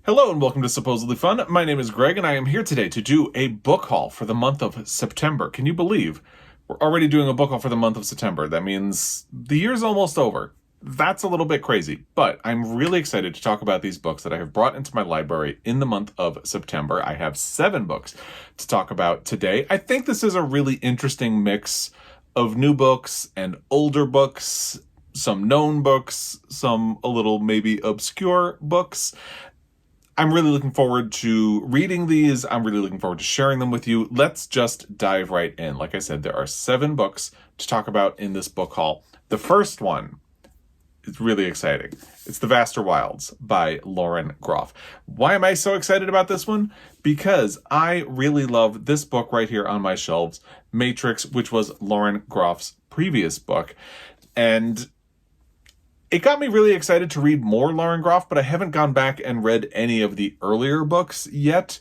Hello and welcome to Supposedly Fun. My name is Greg and I am here today to do a book haul for the month of September. Can you believe we're already doing a book haul for the month of September? That means the year's almost over. That's a little bit crazy, but I'm really excited to talk about these books that I have brought into my library in the month of September. I have 7 books to talk about today. I think this is a really interesting mix of new books and older books, some known books, some a little maybe obscure books. I'm really looking forward to reading these. I'm really looking forward to sharing them with you. Let's just dive right in. Like I said, there are 7 books to talk about in this book haul. The first one is really exciting. It's The Vaster Wilds by Lauren Groff. Why am I so excited about this one? Because I really love this book right here on my shelves, Matrix, which was Lauren Groff's previous book. And it got me really excited to read more Lauren Groff, but I haven't gone back and read any of the earlier books yet.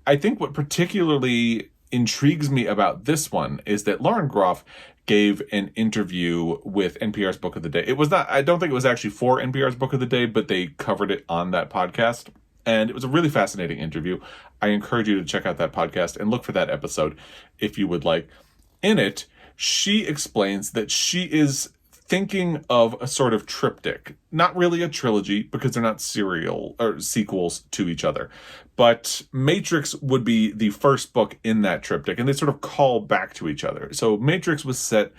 I think what particularly intrigues me about this one is that Lauren Groff gave an interview with NPR's Book of the Day. I don't think it was actually for NPR's Book of the Day, but they covered it on that podcast. And it was a really fascinating interview. I encourage you to check out that podcast and look for that episode if you would like. In it, she explains that she is thinking of a sort of triptych, not really a trilogy because they're not serial or sequels to each other, but Matrix would be the first book in that triptych, and they sort of call back to each other. So Matrix was set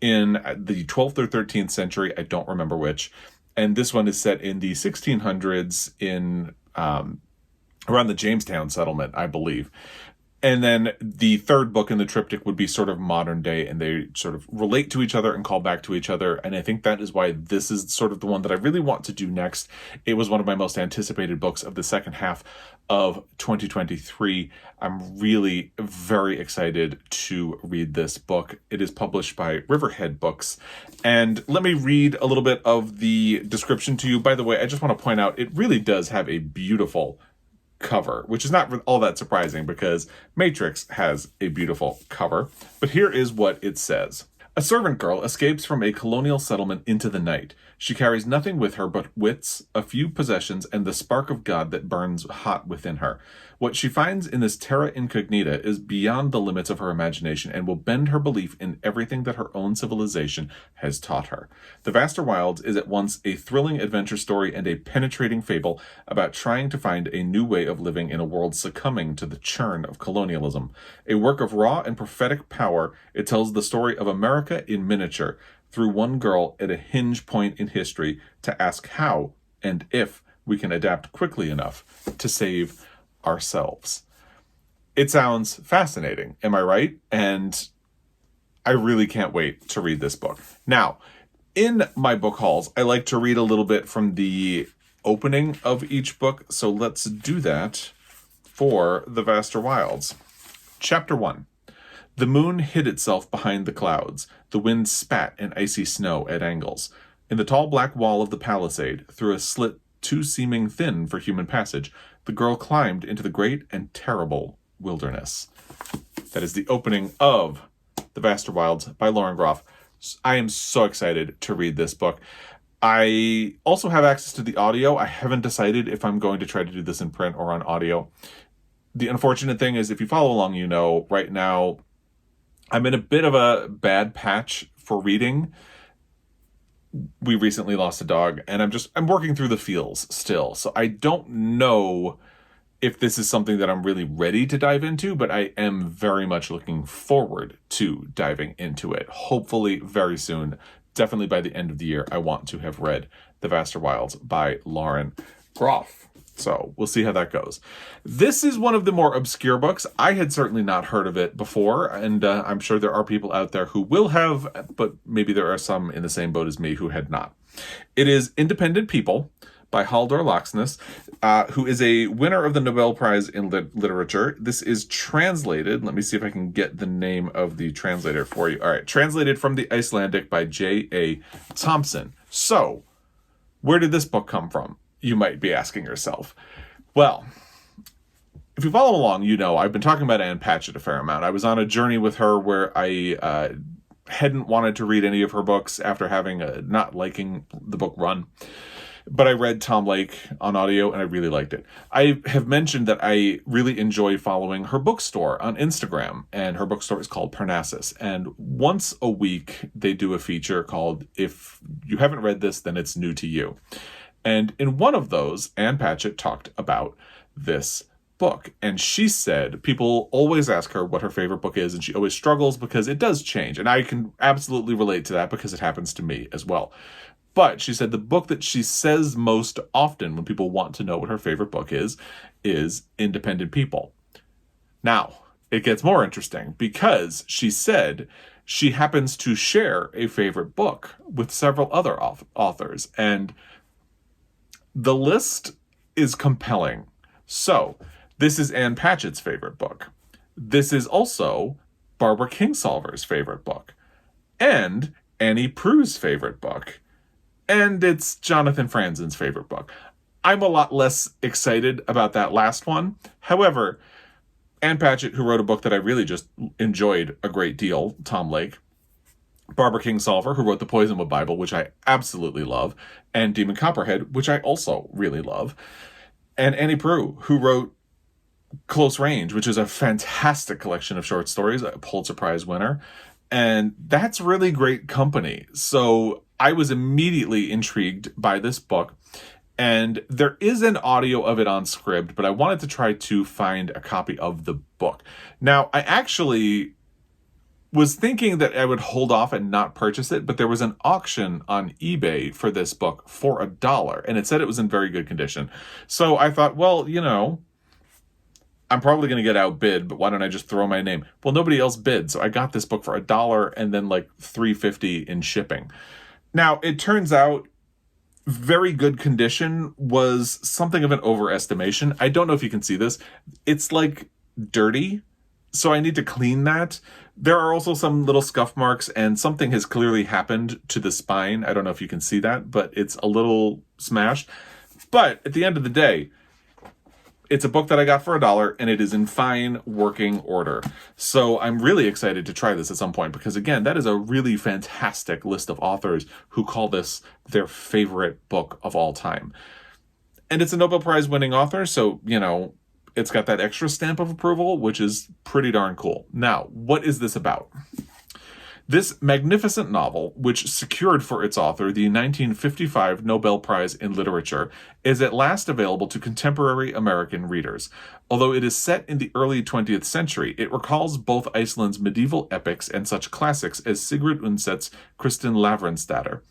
in the 12th or 13th century, I don't remember which, and this one is set in the 1600s in around the Jamestown settlement, I believe. And then the third book in the triptych would be sort of modern day, and they sort of relate to each other and call back to each other. And I think that is why this is sort of the one that I really want to do next. It was one of my most anticipated books of the second half of 2023. I'm really very excited to read this book. It is published by Riverhead Books. And let me read a little bit of the description to you. By the way, I just want to point out, it really does have a beautiful cover, which is not all that surprising because Matrix has a beautiful cover. But here is what it says. A servant girl escapes from a colonial settlement into the night. She carries nothing with her but wits, a few possessions, and the spark of God that burns hot within her. What she finds in this terra incognita is beyond the limits of her imagination and will bend her belief in everything that her own civilization has taught her. The Vaster Wilds is at once a thrilling adventure story and a penetrating fable about trying to find a new way of living in a world succumbing to the churn of colonialism. A work of raw and prophetic power, it tells the story of America in miniature, through one girl at a hinge point in history to ask how and if we can adapt quickly enough to save ourselves. It sounds fascinating, am I right? And I really can't wait to read this book. Now, in my book hauls, I like to read a little bit from the opening of each book, so let's do that for The Vaster Wilds. Chapter 1. The moon hid itself behind the clouds. The wind spat in icy snow at angles. In the tall black wall of the palisade, through a slit too seeming thin for human passage, the girl climbed into the great and terrible wilderness. That is the opening of The Vaster Wilds by Lauren Groff. I am so excited to read this book. I also have access to the audio. I haven't decided if I'm going to try to do this in print or on audio. The unfortunate thing is, if you follow along, you know, right now, I'm in a bit of a bad patch for reading. We recently lost a dog, and I'm working through the feels still. So I don't know if this is something that I'm really ready to dive into, but I am very much looking forward to diving into it. Hopefully very soon, definitely by the end of the year, I want to have read The Vaster Wilds by Lauren Groff. So we'll see how that goes. This is one of the more obscure books. I had certainly not heard of it before, and I'm sure there are people out there who will have, but maybe there are some in the same boat as me who had not. It is Independent People by Halldór Laxness, who is a winner of the Nobel Prize in Literature. This is translated. Let me see if I can get the name of the translator for you. All right, translated from the Icelandic by J.A. Thompson. So, where did this book come from? You might be asking yourself. Well, if you follow along, you know I've been talking about Anne Patchett a fair amount. I was on a journey with her where I hadn't wanted to read any of her books after having not liking the book run. But I read Tom Lake on audio and I really liked it. I have mentioned that I really enjoy following her bookstore on Instagram, and her bookstore is called Parnassus. And once a week, they do a feature called If You Haven't Read This, Then It's New to You. And in one of those, Ann Patchett talked about this book. And she said people always ask her what her favorite book is, and she always struggles because it does change. And I can absolutely relate to that because it happens to me as well. But she said the book that she says most often when people want to know what her favorite book is Independent People. Now, it gets more interesting because she said she happens to share a favorite book with several other authors. And the list is compelling. So, this is Ann Patchett's favorite book. This is also Barbara Kingsolver's favorite book. And Annie Proulx's favorite book. And it's Jonathan Franzen's favorite book. I'm a lot less excited about that last one. However, Ann Patchett, who wrote a book that I really just enjoyed a great deal, Tom Lake, Barbara Kingsolver, who wrote the Poisonwood Bible, which I absolutely love, and Demon Copperhead, which I also really love, and Annie Proulx, who wrote Close Range, which is a fantastic collection of short stories, a Pulitzer Prize winner, and that's really great company. So I was immediately intrigued by this book, and there is an audio of it on Scribd, but I wanted to try to find a copy of the book. Now, I actually was thinking that I would hold off and not purchase it, but there was an auction on eBay for this book for $1, and it said it was in very good condition. So I thought, well, I'm probably going to get outbid, but why don't I just throw my name? Well, nobody else bid, so I got this book for $1 and then like $3.50 in shipping. Now, it turns out very good condition was something of an overestimation. I don't know if you can see this. It's like dirty, so I need to clean that. There are also some little scuff marks, and something has clearly happened to the spine. I don't know if you can see that, but it's a little smashed. But at the end of the day, it's a book that I got for $1, and it is in fine working order. So I'm really excited to try this at some point because, again, that is a really fantastic list of authors who call this their favorite book of all time. And it's a Nobel Prize winning author, so, it's got that extra stamp of approval, which is pretty darn cool. Now, what is this about? This magnificent novel, which secured for its author the 1955 Nobel Prize in Literature, is at last available to contemporary American readers. Although it is set in the early 20th century, it recalls both Iceland's medieval epics and such classics as Sigrid Undset's Kristin Lavransdatter.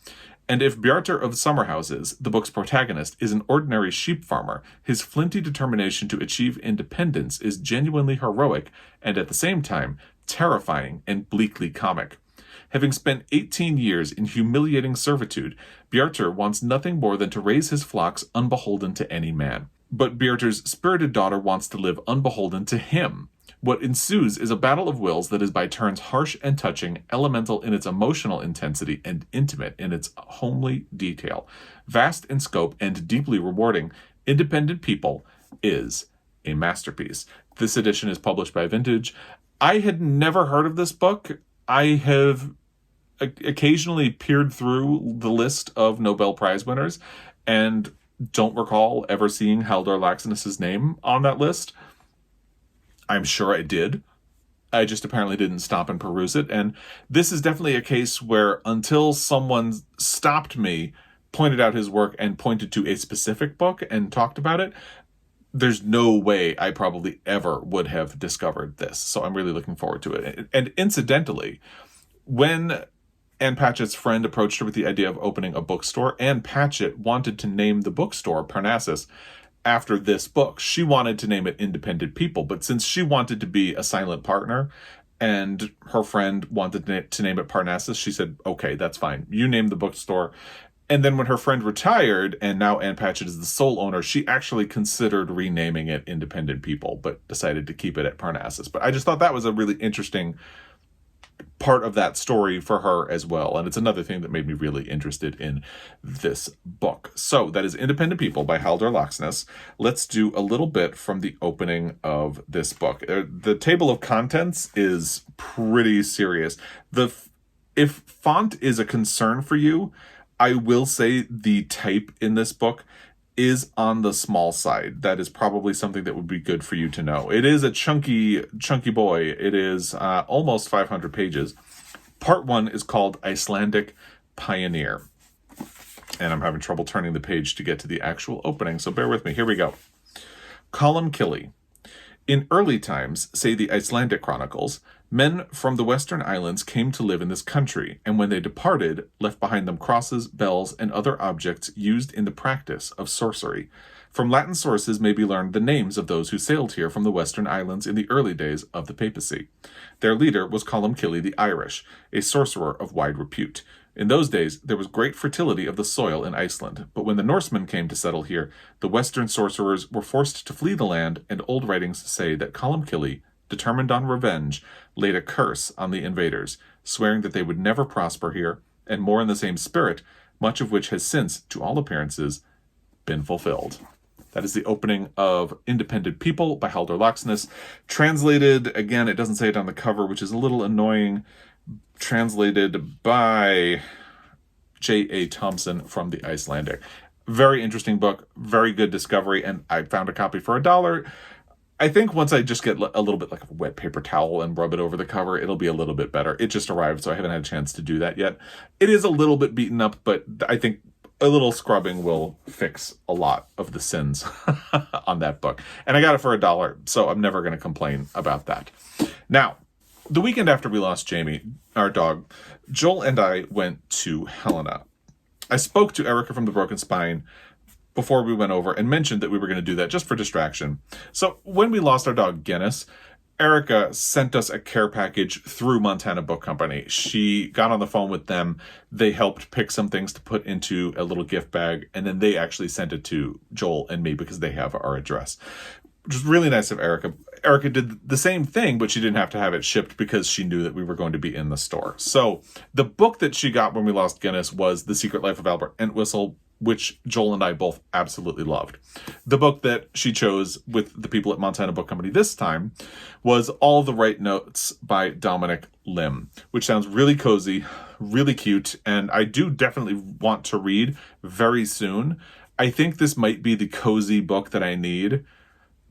And if Bjartur of Summerhouses, the book's protagonist, is an ordinary sheep farmer, his flinty determination to achieve independence is genuinely heroic and, at the same time, terrifying and bleakly comic. Having spent 18 years in humiliating servitude, Bjartur wants nothing more than to raise his flocks unbeholden to any man. But Bjartur's spirited daughter wants to live unbeholden to him. What ensues is a battle of wills that is by turns harsh and touching, elemental in its emotional intensity, and intimate in its homely detail. Vast in scope and deeply rewarding, Independent People is a masterpiece. This edition is published by Vintage. I had never heard of this book. I have occasionally peered through the list of Nobel Prize winners and don't recall ever seeing Halldór Laxness's name on that list. I'm sure I did. I just apparently didn't stop and peruse it. And this is definitely a case where until someone stopped me, pointed out his work, and pointed to a specific book and talked about it, there's no way I probably ever would have discovered this. So I'm really looking forward to it. And incidentally, when Ann Patchett's friend approached her with the idea of opening a bookstore, Ann Patchett wanted to name the bookstore Parnassus after this book. She wanted to name it Independent People, but since she wanted to be a silent partner and her friend wanted to name it Parnassus, she said, okay, that's fine. You name the bookstore. And then when her friend retired, and now Ann Patchett is the sole owner, she actually considered renaming it Independent People, but decided to keep it at Parnassus. But I just thought that was a really interesting part of that story for her as well. And it's another thing that made me really interested in this book. So that is Independent People by Halldór Laxness. Let's do a little bit from the opening of this book. The table of contents is pretty serious. If font is a concern for you, I will say the type in this book is on the small side. That is probably something that would be good for you to know. It is a chunky boy. It is almost 500 pages. Part 1 is called Icelandic Pioneer. And I'm having trouble turning the page to get to the actual opening, so bear with me. Here we go. Colum Killy. In early times, say the Icelandic chronicles, men from the western islands came to live in this country, and when they departed, left behind them crosses, bells, and other objects used in the practice of sorcery. From Latin sources may be learned the names of those who sailed here from the western islands in the early days of the papacy. Their leader was Colum Killy the Irish, a sorcerer of wide repute. In those days, there was great fertility of the soil in Iceland, but when the Norsemen came to settle here, the western sorcerers were forced to flee the land, and old writings say that Colum Killy, determined on revenge, laid a curse on the invaders, swearing that they would never prosper here, and more in the same spirit, much of which has since, to all appearances, been fulfilled. That is the opening of Independent People by Halldór Laxness. Translated, again, it doesn't say it on the cover, which is a little annoying, translated by J.A. Thompson from the Icelandic. Very interesting book, very good discovery, and I found a copy for $1. I think once I just get a little bit like a wet paper towel and rub it over the cover, it'll be a little bit better. It just arrived, so I haven't had a chance to do that yet. It is a little bit beaten up, but I think a little scrubbing will fix a lot of the sins on that book. And I got it for $1, so I'm never going to complain about that. Now, the weekend after we lost Jamie, our dog, Joel and I went to Helena. I spoke to Erica from the Broken Spine before we went over and mentioned that we were going to do that just for distraction. So when we lost our dog Guinness, Erica sent us a care package through Montana Book Company. She got on the phone with them. They helped pick some things to put into a little gift bag, and then they actually sent it to Joel and me because they have our address, which was really nice of Erica. Erica did the same thing, but she didn't have to have it shipped because she knew that we were going to be in the store. So the book that she got when we lost Guinness was The Secret Life of Albert Entwistle, which Joel and I both absolutely loved. The book that she chose with the people at Montana Book Company this time was All the Right Notes by Dominic Lim, which sounds really cozy, really cute, and I do definitely want to read very soon. I think this might be the cozy book that I need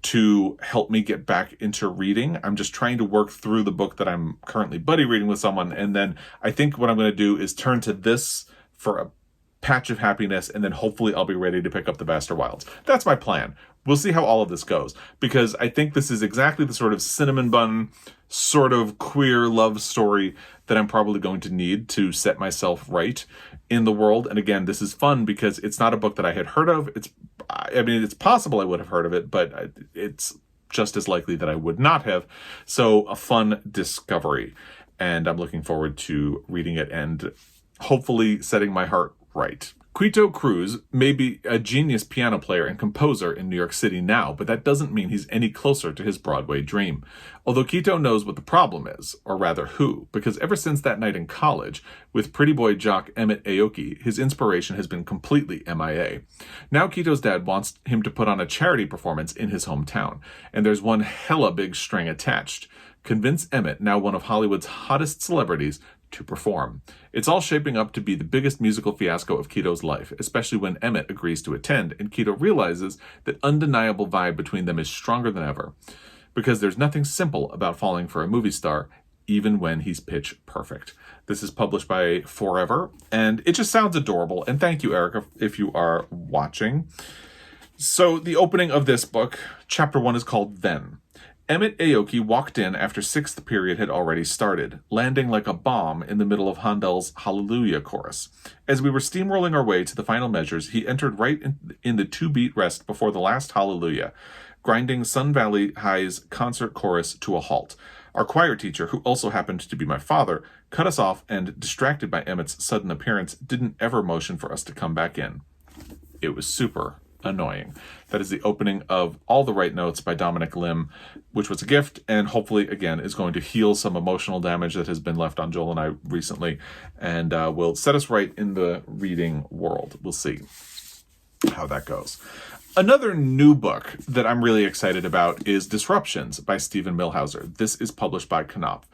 to help me get back into reading. I'm just trying to work through the book that I'm currently buddy reading with someone, and then I think what I'm going to do is turn to this for a patch of happiness, and then hopefully I'll be ready to pick up the Vaster Wilds. That's my plan. We'll see how all of this goes, because I think this is exactly the sort of cinnamon bun, sort of queer love story that I'm probably going to need to set myself right in the world. And again, this is fun because it's not a book that I had heard of. It's possible I would have heard of it, but it's just as likely that I would not have. So a fun discovery, and I'm looking forward to reading it and hopefully setting my heart right. Quito Cruz may be a genius piano player and composer in New York City now, but that doesn't mean he's any closer to his Broadway dream. Although Quito knows what the problem is, or rather who, because ever since that night in college, with pretty boy jock Emmett Aoki, his inspiration has been completely MIA. Now Quito's dad wants him to put on a charity performance in his hometown, and there's one hella big string attached. Convince Emmett, now one of Hollywood's hottest celebrities, to perform. It's all shaping up to be the biggest musical fiasco of Quito's life, especially when Emmett agrees to attend, and Quito realizes that undeniable vibe between them is stronger than ever. Because there's nothing simple about falling for a movie star, even when he's pitch perfect. This is published by Forever, and it just sounds adorable. And thank you, Erica, if you are watching. So the opening of this book, chapter 1, is called Then. Emmett Aoki walked in after sixth period had already started, landing like a bomb in the middle of Handel's Hallelujah chorus. As we were steamrolling our way to the final measures, he entered right in the two-beat rest before the last Hallelujah, grinding Sun Valley High's concert chorus to a halt. Our choir teacher, who also happened to be my father, cut us off and, distracted by Emmett's sudden appearance, didn't ever motion for us to come back in. It was super annoying. That is the opening of All the Right Notes by Dominic Lim, which was a gift and hopefully, again, is going to heal some emotional damage that has been left on Joel and I recently, and will set us right in the reading world. We'll see how that goes. Another new book that I'm really excited about is Disruptions by Stephen Millhauser. This is published by Knopf.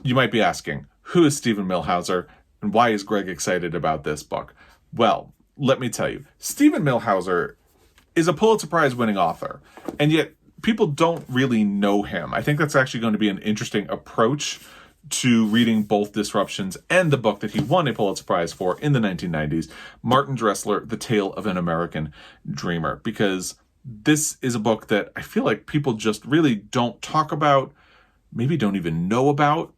You might be asking, who is Stephen Millhauser and why is Greg excited about this book? Well, let me tell you, Stephen Millhauser is a Pulitzer Prize winning author, and yet people don't really know him. I think that's actually going to be an interesting approach to reading both Disruptions and the book that he won a Pulitzer Prize for in the 1990s, Martin Dressler, The Tale of an American Dreamer, because this is a book that I feel like people just really don't talk about, maybe don't even know about,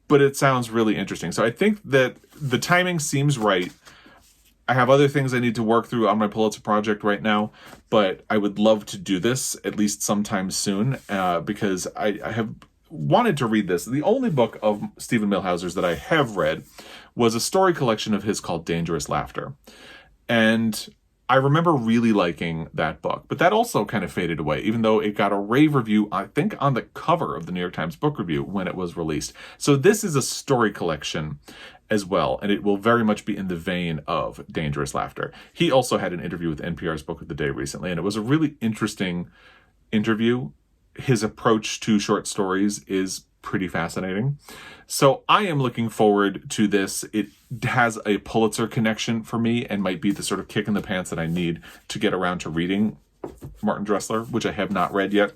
but it sounds really interesting. So I think that the timing seems right. I have other things I need to work through on my Pulitzer project right now, but I would love to do this at least sometime soon because I have wanted to read this. The only book of Stephen Millhauser's that I have read was a story collection of his called Dangerous Laughter. And I remember really liking that book, but that also kind of faded away, even though it got a rave review, I think, on the cover of the New York Times Book Review when it was released. So this is a story collection as well, and it will very much be in the vein of Dangerous Laughter. He also had an interview with NPR's Book of the Day recently, and it was a really interesting interview. His approach to short stories is pretty fascinating. So I am looking forward to this. It has a Pulitzer connection for me and might be the sort of kick in the pants that I need to get around to reading Martin Dressler, which I have not read yet.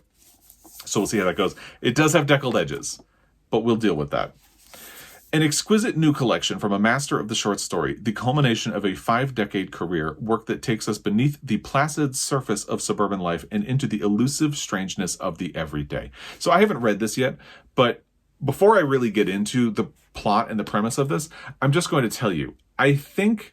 So we'll see how that goes. It does have deckled edges, but we'll deal with that. An exquisite new collection from a master of the short story, the culmination of a 5-decade career, work that takes us beneath the placid surface of suburban life and into the elusive strangeness of the everyday. So I haven't read this yet, but before I really get into the plot and the premise of this, I'm just going to tell you, I think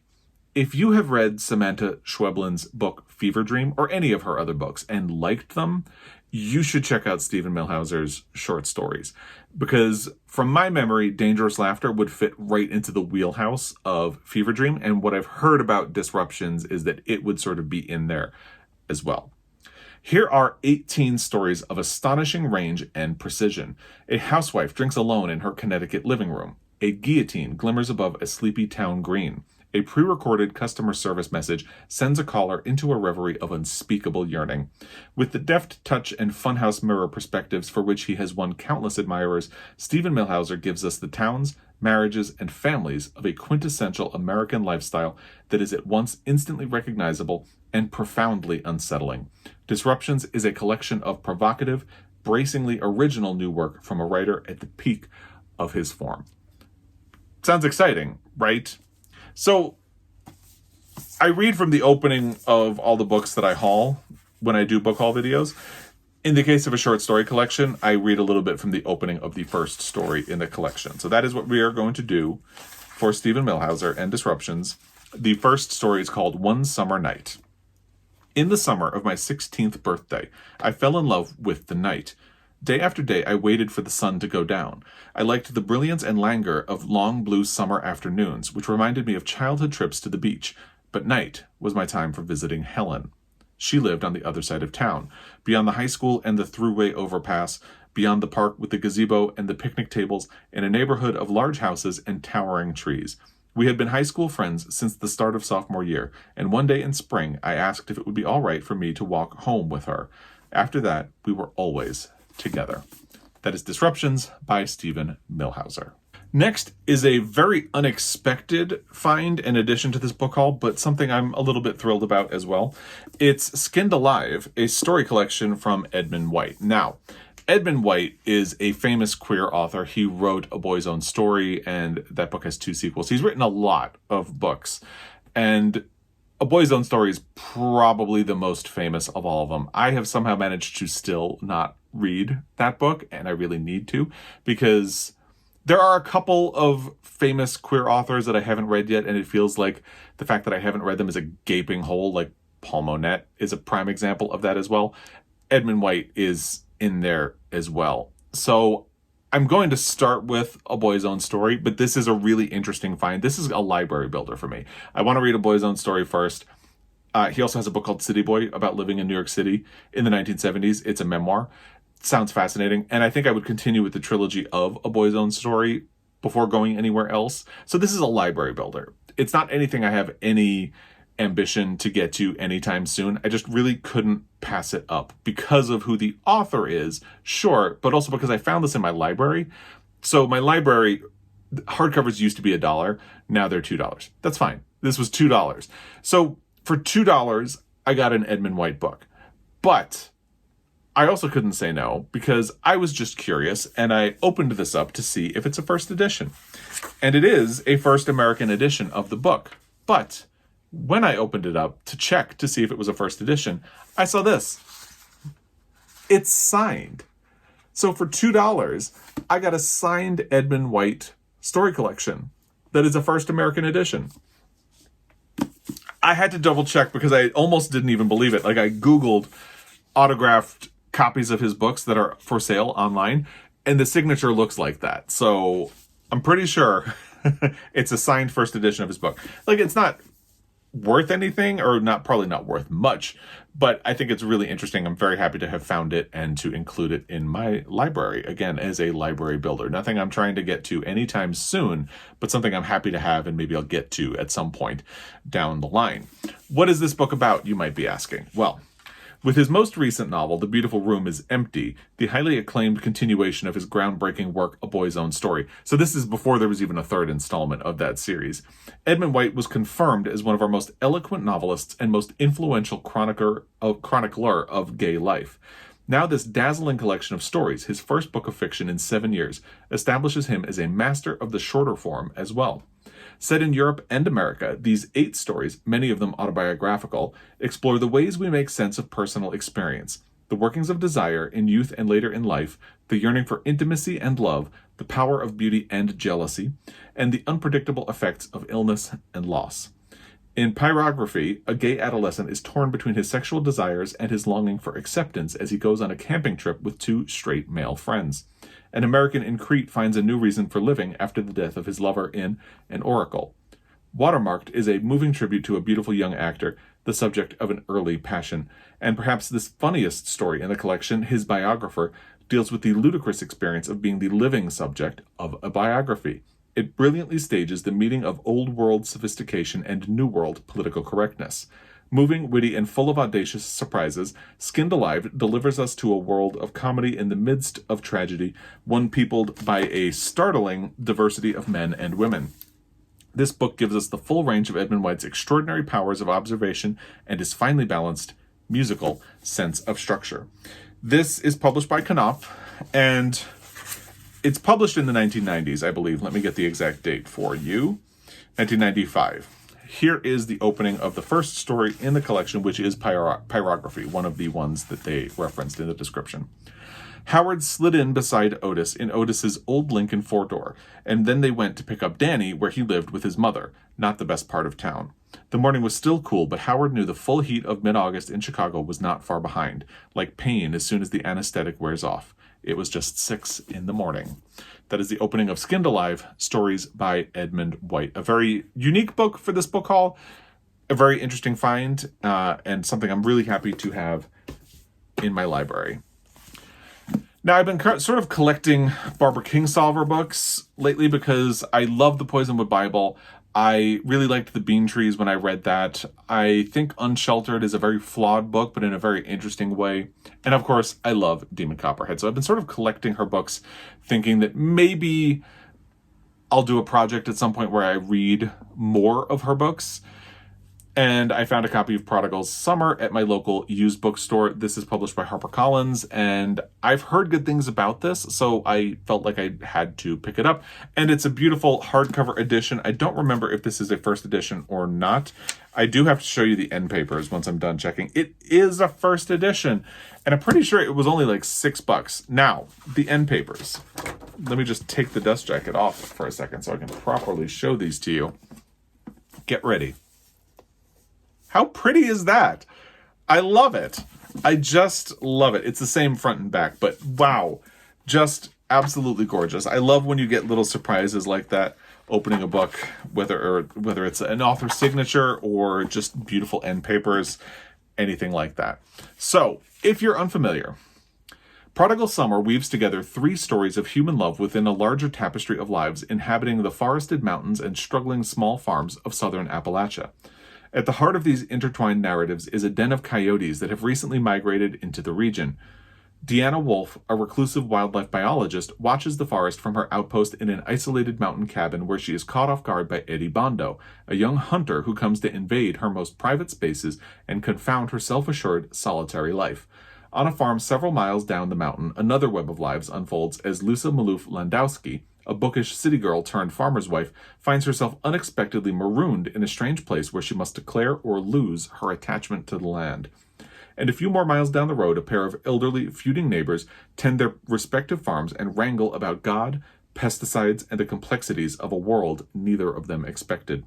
if you have read Samantha Schweblin's book Fever Dream, or any of her other books, and liked them, you should check out Stephen Millhauser's short stories. Because from my memory, Dangerous Laughter would fit right into the wheelhouse of Fever Dream, and what I've heard about Disruptions is that it would sort of be in there as well. Here are 18 stories of astonishing range and precision. A housewife drinks alone in her Connecticut living room. A guillotine glimmers above a sleepy town green. A pre-recorded customer service message sends a caller into a reverie of unspeakable yearning. With the deft touch and funhouse mirror perspectives for which he has won countless admirers, Stephen Millhauser gives us the towns, marriages, and families of a quintessential American lifestyle that is at once instantly recognizable and profoundly unsettling. Disruptions is a collection of provocative, bracingly original new work from a writer at the peak of his form. Sounds exciting, right? So I read from the opening of all the books that I haul when I do book haul videos. In the case of a short story collection, I read a little bit from the opening of the first story in the collection. So that is what we are going to do for Stephen Millhauser and Disruptions. The first story is called One Summer Night. In the summer of my 16th birthday, I fell in love with the night. Day after day, I waited for the sun to go down. I liked the brilliance and languor of long blue summer afternoons, which reminded me of childhood trips to the beach. But night was my time for visiting Helen. She lived on the other side of town, beyond the high school and the thruway overpass, beyond the park with the gazebo and the picnic tables, in a neighborhood of large houses and towering trees. We had been high school friends since the start of sophomore year, and one day in spring, I asked if it would be all right for me to walk home with her. After that, we were always together. That is Disruptions by Stephen Millhauser. Next is a very unexpected find in addition to this book haul, but something I'm a little bit thrilled about as well. It's Skinned Alive, a story collection from Edmund White. Now, Edmund White is a famous queer author. He wrote A Boy's Own Story, and that book has 2 sequels. He's written a lot of books, and A Boy's Own Story is probably the most famous of all of them. I have somehow managed to still not read that book, and I really need to, because there are a couple of famous queer authors that I haven't read yet, and it feels like the fact that I haven't read them is a gaping hole. Like Paul Monette is a prime example of that as well. Edmund White is in there as well. So I'm going to start with A Boy's Own Story, but this is a really interesting find. This is a library builder for me. I want to read A Boy's Own Story first. He also has a book called City Boy about living in New York City in the 1970s. It's a memoir. Sounds fascinating. And I think I would continue with the trilogy of A Boy's Own Story before going anywhere else. So this is a library builder. It's not anything I have any ambition to get to anytime soon. I just really couldn't pass it up because of who the author is, sure, but also because I found this in my library. So my library, hardcovers used to be $1. Now they're $2. That's fine. This was $2. So for $2, I got an Edmund White book. But I also couldn't say no because I was just curious and I opened this up to see if it's a first edition. And it is a first American edition of the book. But when I opened it up to check to see if it was a first edition, I saw this. It's signed. So for $2, I got a signed Edmund White story collection that is a first American edition. I had to double check because I almost didn't even believe it. Like I Googled autographed copies of his books that are for sale online, and the signature looks like that. So I'm pretty sure it's a signed first edition of his book. Like it's not worth anything, or probably not worth much, but I think it's really interesting. I'm very happy to have found it and to include it in my library, again, as a library builder. Nothing I'm trying to get to anytime soon, but something I'm happy to have and maybe I'll get to at some point down the line. What is this book about, you might be asking? Well, with his most recent novel, The Beautiful Room is Empty, the highly acclaimed continuation of his groundbreaking work, A Boy's Own Story. So this is before there was even a third installment of that series. Edmund White was confirmed as one of our most eloquent novelists and most influential chronicler of gay life. Now this dazzling collection of stories, his first book of fiction in 7 years, establishes him as a master of the shorter form as well. Set in Europe and America, these 8 stories, many of them autobiographical, explore the ways we make sense of personal experience, the workings of desire in youth and later in life, the yearning for intimacy and love, the power of beauty and jealousy, and the unpredictable effects of illness and loss. In Pyrography, a gay adolescent is torn between his sexual desires and his longing for acceptance as he goes on a camping trip with 2 straight male friends. An American in Crete finds a new reason for living after the death of his lover in An Oracle. Watermarked is a moving tribute to a beautiful young actor, the subject of an early passion. And perhaps this funniest story in the collection, his biographer, deals with the ludicrous experience of being the living subject of a biography. It brilliantly stages the meeting of old world sophistication and new world political correctness. Moving, witty, and full of audacious surprises, Skinned Alive delivers us to a world of comedy in the midst of tragedy, one peopled by a startling diversity of men and women. This book gives us the full range of Edmund White's extraordinary powers of observation and his finely balanced musical sense of structure. This is published by Groff, and it's published in the 1990s, I believe. Let me get the exact date for you. 1995. Here is the opening of the first story in the collection, which is Pyrography, one of the ones that they referenced in the description. Howard slid in beside Otis in Otis's old Lincoln 4-door, and then they went to pick up Danny, where he lived with his mother, not the best part of town. The morning was still cool, but Howard knew the full heat of mid-August in Chicago was not far behind, like pain as soon as the anesthetic wears off. It was just 6 a.m. That is the opening of Skinned Alive, Stories by Edmund White. A very unique book for this book haul, a very interesting find, and something I'm really happy to have in my library. Now, I've been sort of collecting Barbara Kingsolver books lately because I love the Poisonwood Bible. I really liked The Bean Trees when I read that. I think Unsheltered is a very flawed book, but in a very interesting way. And of course, I love Demon Copperhead. So I've been sort of collecting her books, thinking that maybe I'll do a project at some point where I read more of her books. And I found a copy of Prodigal's Summer at my local used bookstore. This is published by HarperCollins, and I've heard good things about this, so I felt like I had to pick it up. And it's a beautiful hardcover edition. I don't remember if this is a first edition or not. I do have to show you the end papers once I'm done checking. It is a first edition, and I'm pretty sure it was only like $6. Now, the end papers. Let me just take the dust jacket off for a second so I can properly show these to you. Get ready. How pretty is that? I love it. I just love it. It's the same front and back, but wow, just absolutely gorgeous. I love when you get little surprises like that, opening a book, whether it's an author signature or just beautiful end papers, anything like that. So, if you're unfamiliar, Prodigal Summer weaves together 3 stories of human love within a larger tapestry of lives inhabiting the forested mountains and struggling small farms of southern Appalachia. At the heart of these intertwined narratives is a den of coyotes that have recently migrated into the region. Deanna Wolfe, a reclusive wildlife biologist, watches the forest from her outpost in an isolated mountain cabin where she is caught off guard by Eddie Bondo, a young hunter who comes to invade her most private spaces and confound her self-assured, solitary life. On a farm several miles down the mountain, another web of lives unfolds as Lusa Maloof Landowski, a bookish city girl turned farmer's wife, finds herself unexpectedly marooned in a strange place where she must declare or lose her attachment to the land. And a few more miles down the road, a pair of elderly, feuding neighbors tend their respective farms and wrangle about God, pesticides, and the complexities of a world neither of them expected.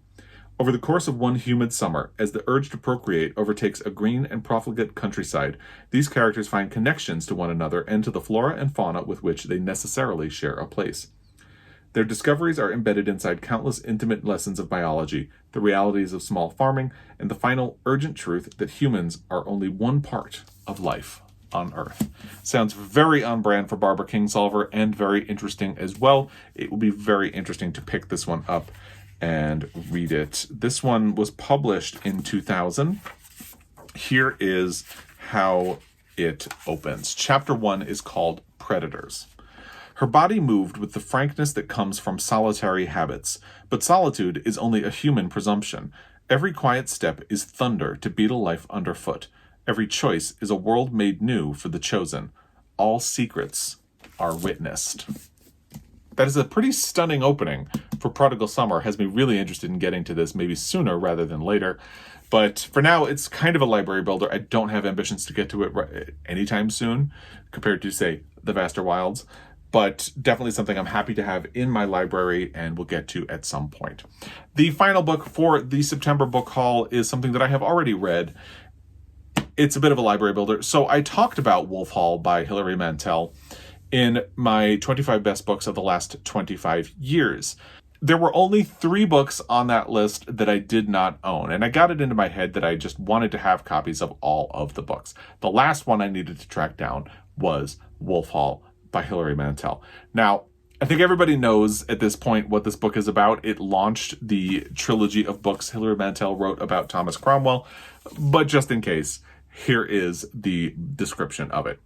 Over the course of one humid summer, as the urge to procreate overtakes a green and profligate countryside, these characters find connections to one another and to the flora and fauna with which they necessarily share a place. Their discoveries are embedded inside countless intimate lessons of biology, the realities of small farming, and the final urgent truth that humans are only one part of life on Earth. Sounds very on brand for Barbara Kingsolver and very interesting as well. It will be very interesting to pick this one up and read it. This one was published in 2000. Here is how it opens. Chapter 1 is called Predators. Her body moved with the frankness that comes from solitary habits, but solitude is only a human presumption. Every quiet step is thunder to beetle life underfoot. Every choice is a world made new for the chosen. All secrets are witnessed. That is a pretty stunning opening for Prodigal Summer. Has me really interested in getting to this maybe sooner rather than later. But for now, it's kind of a library builder. I don't have ambitions to get to it anytime soon compared to, say, The Vaster Wilds. But definitely something I'm happy to have in my library and will get to at some point. The final book for the September book haul is something that I have already read. It's a bit of a library builder. So I talked about Wolf Hall by Hilary Mantel in my 25 best books of the last 25 years. There were only 3 books on that list that I did not own, and I got it into my head that I just wanted to have copies of all of the books. The last one I needed to track down was Wolf Hall by Hilary Mantel. Now, I think everybody knows at this point what this book is about. It launched the trilogy of books Hilary Mantel wrote about Thomas Cromwell, but just in case, here is the description of it.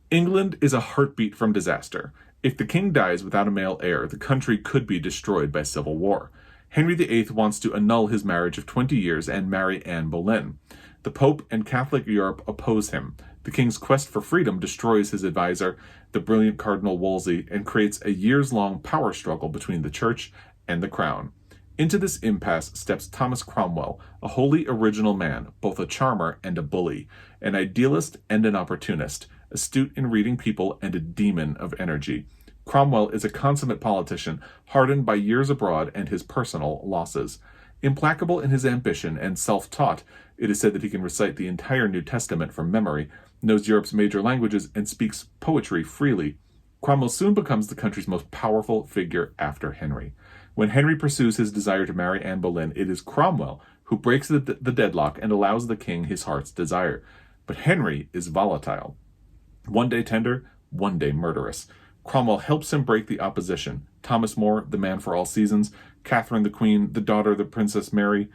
England is a heartbeat from disaster. If the king dies without a male heir, the country could be destroyed by civil war. Henry VIII wants to annul his marriage of 20 years and marry Anne Boleyn. The Pope and Catholic Europe oppose him. The king's quest for freedom destroys his advisor, the brilliant Cardinal Wolsey, and creates a years-long power struggle between the church and the crown. Into this impasse steps Thomas Cromwell, a wholly original man, both a charmer and a bully, an idealist and an opportunist, astute in reading people and a demon of energy. Cromwell is a consummate politician, hardened by years abroad and his personal losses. Implacable in his ambition and self-taught, it is said that he can recite the entire New Testament from memory, knows Europe's major languages, and speaks poetry freely. Cromwell soon becomes the country's most powerful figure after Henry. When Henry pursues his desire to marry Anne Boleyn, it is Cromwell who breaks the deadlock and allows the king his heart's desire. But Henry is volatile. One day tender, one day murderous. Cromwell helps him break the opposition. Thomas More, the man for all seasons. Catherine the Queen, the daughter of the Princess Mary.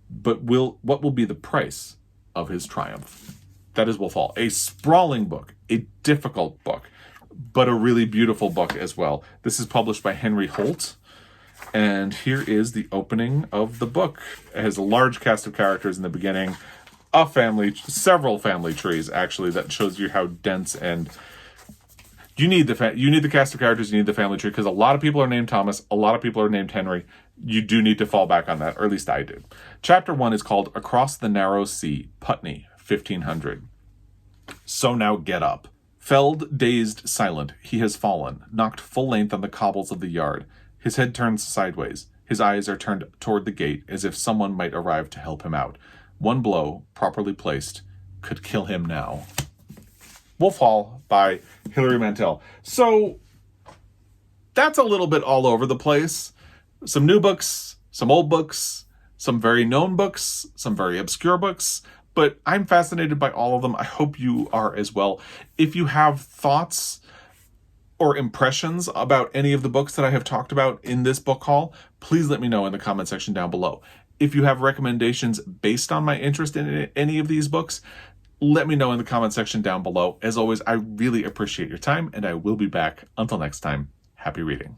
But what will be the price of his triumph? That is Wolf Hall. A sprawling book, a difficult book, but a really beautiful book as well. This is published by Henry Holt. And here is the opening of the book. It has a large cast of characters in the beginning. Several family trees, actually, that shows you how dense and... You need the cast of characters, you need the family tree, because a lot of people are named Thomas, a lot of people are named Henry. You do need to fall back on that, or at least I do. Chapter 1 is called Across the Narrow Sea, Putney, 1500. So now get up. Felled, dazed, silent, he has fallen, knocked full length on the cobbles of the yard. His head turns sideways. His eyes are turned toward the gate, as if someone might arrive to help him out. One blow, properly placed, could kill him now. Wolf Hall by Hilary Mantel. So that's a little bit all over the place. Some new books, some old books, some very known books, some very obscure books, but I'm fascinated by all of them. I hope you are as well. If you have thoughts or impressions about any of the books that I have talked about in this book haul, please let me know in the comment section down below. If you have recommendations based on my interest in any of these books, let me know in the comment section down below. As always, I really appreciate your time, and I will be back. Until next time, happy reading.